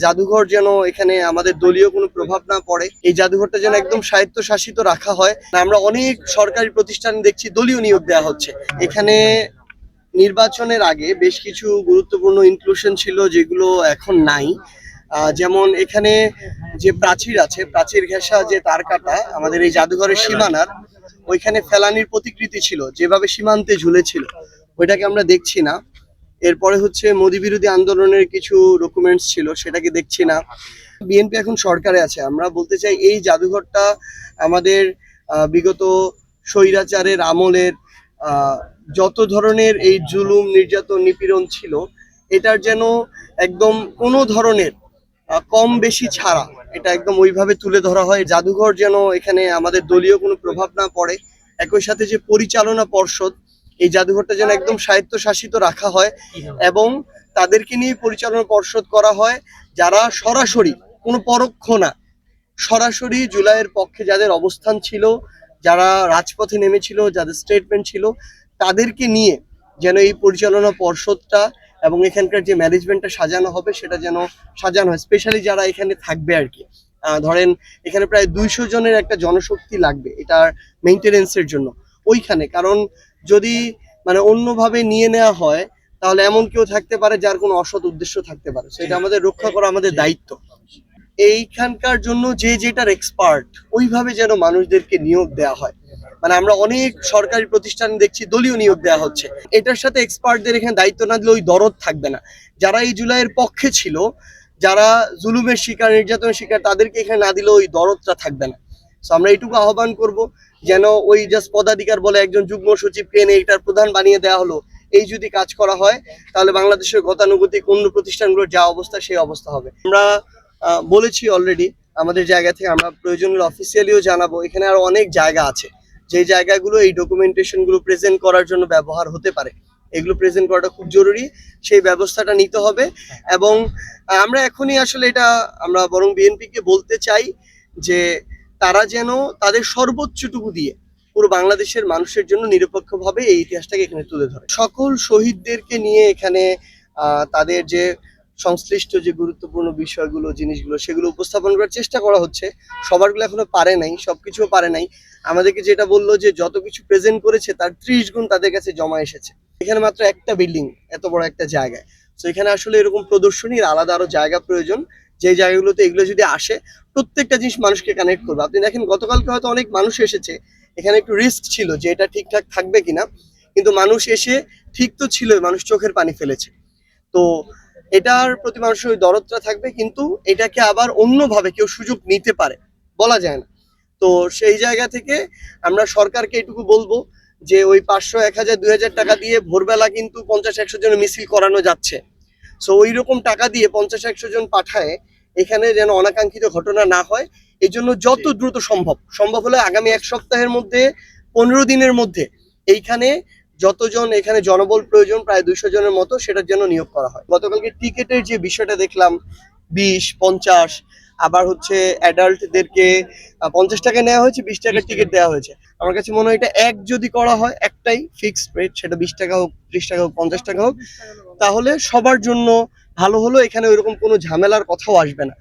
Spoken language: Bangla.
জাদুঘর যেন এখানে আমাদের দলীয় কোনো প্রভাব না পড়ে, এই জাদুঘরটা যেন একদম স্বায়ত্তশাসিত রাখা হয়। আমরা অনেক সরকারি প্রতিষ্ঠান দেখছি দলীয় নিয়োগ দেওয়া হচ্ছে। এখানে নির্বাচনের আগে বেশ কিছু গুরুত্বপূর্ণ ইনক্লুশন ছিল যেগুলো এখন নাই। যেমন এখানে যে প্রাচীর আছে, প্রাচীর ঘেঁষা যে তার কাটা আমাদের এই জাদুঘরের সীমানার ওইখানে ফেলানির প্রতিকৃতি ছিল, যেভাবে সীমান্তে ঝুলেছিল, ওইটাকে আমরা দেখছি না। এরপরে হচ্ছে মোদি বিরোধী আন্দোলনের কিছু ডকুমেন্টস ছিল, সেটাকে দেখছি না। বিএনপি এখন সরকারে আছে, আমরা বলতে চাই এই জাদুঘরটা আমাদের বিগত স্বৈরাচারের আমলের যত ধরনের এই জুলুম নির্যাতন নিপীড়ন ছিল, এটার যেন একদম কোনো ধরনের কম বেশি ছাড়া এটা একদম ওইভাবে তুলে ধরা হয়। জাদুঘর যেন এখানে আমাদের দলীয় কোনো প্রভাব না পড়ে। একই সাথে যে পরিচালনা পর্ষদ, এই জাদুঘরটা যেন একদম স্বায়ত্তশাসিত রাখা হয় এবং তাদেরকে নিয়ে পরিচালনা পর্ষদ করা হয় যারা সরাসরি, কোনো পরোক্ষ না, সরাসরি জুলাইয়ের পক্ষে যাদের অবস্থান ছিল, যারা রাজপথে নেমেছিল, যাদের স্টেটমেন্ট ছিল, তাদেরকে নিয়ে যেন এই পরিচালনা পর্ষদটা এবং এখানকার যে ম্যানেজমেন্টটা সাজানো হবে সেটা যেন সাজানো হয়। স্পেশালি যারা এখানে থাকবে আর কি, ধরেন এখানে প্রায় 200 জনের একটা জনশক্তি লাগবে এটার মেইনটেনেন্সের জন্য ওইখানে। কারণ যদি মানে অন্যভাবে নিয়ে নেওয়া হয় তাহলে এমন কেউ থাকতে পারে যার কোনো অসৎ উদ্দেশ্য থাকতে পারে, সেটা আমাদের রক্ষা করা আমাদের দায়িত্ব। এইখানকার জন্য যে যেটার এক্সপার্ট ওইভাবে যেন মানুষদেরকে নিয়োগ দেওয়া হয়। মানে আমরা অনেক সরকারি প্রতিষ্ঠান দেখছি দলীয় নিয়োগ দেওয়া হচ্ছে, এটার সাথে এক্সপার্টদের এখানে দায়িত্ব না দিলে ওই দরদ থাকবে না। যারা এই জুলাইয়ের পক্ষে ছিল, যারা জুলুমের শিকার, নির্যাতনের শিকার, তাদেরকে এখানে না দিলে ওই দরদটা থাকবে না। সো আমরা এইটুকু আহ্বান করব যেন ওই জাস্ট পদাধিকার বলে একজন যুগ্ম সচিবকে এনে এটার প্রধান বানিয়ে দেওয়া হলো, এই যদি কাজ করা হয় তাহলে বাংলাদেশের গতানুগতিক অন্য প্রতিষ্ঠানগুলোর যা অবস্থা সেই অবস্থা হবে। আমরা বলেছি অলরেডি আমাদের জায়গা থেকে, আমরা প্রয়োজনীয় অফিসিয়ালিও জানাবো। এখানে আরো অনেক জায়গা আছে যে জায়গাগুলো এই ডকুমেন্টেশন গুলো প্রেজেন্ট করার জন্য ব্যবহার হতে পারে, এগুলো প্রেজেন্ট করাটা খুব জরুরি, সেই ব্যবস্থাটা নিতে হবে। এবং আমরা এখনই আসলে এটা আমরা বরং বিএনপিকে বলতে চাই যে তারা যেন তাদের সর্বোচ্চটুকু দিয়ে পুরো বাংলাদেশের মানুষের জন্য নিরপেক্ষভাবে এই ইতিহাসটাকে এখানে তুলে ধরে। সকল শহীদদেরকে নিয়ে এখানে তাদের যে সংশ্লিষ্ট যে গুরুত্বপূর্ণ বিষয়গুলো, জিনিসগুলো, সেগুলো উপস্থাপন করার চেষ্টা করা হচ্ছে। সবারগুলো এখনো পারে নাই, সবকিছুও পারে নাই। আমাদেরকে যেটা বললো যে যত কিছু প্রেজেন্ট করেছে তার 30 গুণ তাদের কাছে জমা এসেছে। এখানে মাত্র একটা বিল্ডিং, এত বড় একটা জায়গায়। তো এখানে আসলে এরকম প্রদর্শনীর আলাদা আরো জায়গা প্রয়োজন, যে জায়গাগুলোতে এগুলো যদি আসে প্রত্যেকটা জিনিস মানুষকে কানেক্ট করবে। আপনি দেখেন গতকালকে হয়তো অনেক মানুষ এসেছে, এখানে একটু রিস্ক ছিল যে এটা ঠিকঠাক থাকবে কিনা, কিন্তু মানুষ এসে ঠিক তো ছিল, মানুষ চোখের পানি ফেলেছে। তো এটার প্রতি মানুষের ওই দরদটা থাকবে, কিন্তু এটাকে আবার অন্যভাবে কেউ সুযোগ নিতে পারে বলা যায় না। তো সেই জায়গা থেকে আমরা সরকারকে এটুকু বলবো যে ওই 500, 1000, 2000 টাকা দিয়ে ভোরবেলা কিন্তু 50-100 জনের মিছিল করানো যাচ্ছে। সো ওই রকম টাকা দিয়ে 50-100 জন পাঠায় এখানে যেন অনাকাঙ্ক্ষিত ঘটনা না হয়, এই জন্য যত দ্রুত সম্ভব হলে আগামী 1 সপ্তাহের মধ্যে, 15 দিনের মধ্যে এইখানে যতজন এখানে জনবল প্রয়োজন, প্রায় 200 জনের মতো, সেটার জন্য নিয়োগ করা হয়। গতকালকে টিকেটের যে বিষয়টা দেখলাম 20, 50, আবার হচ্ছে অ্যাডাল্টদেরকে 50 টাকা নেওয়া হয়েছে, 20 টাকার টিকিট দেওয়া হয়েছে। আমার কাছে মনে হয় এটা এক যদি করা হয়, একটাই ফিক্সড রেট, সেটা 20 টাকা হোক, 30 টাকা হোক, 50 টাকা হোক, তাহলে সবার জন্য ভালো হলো। এখানে ওইরকম কোনো ঝামেলার কথাও আসবে না।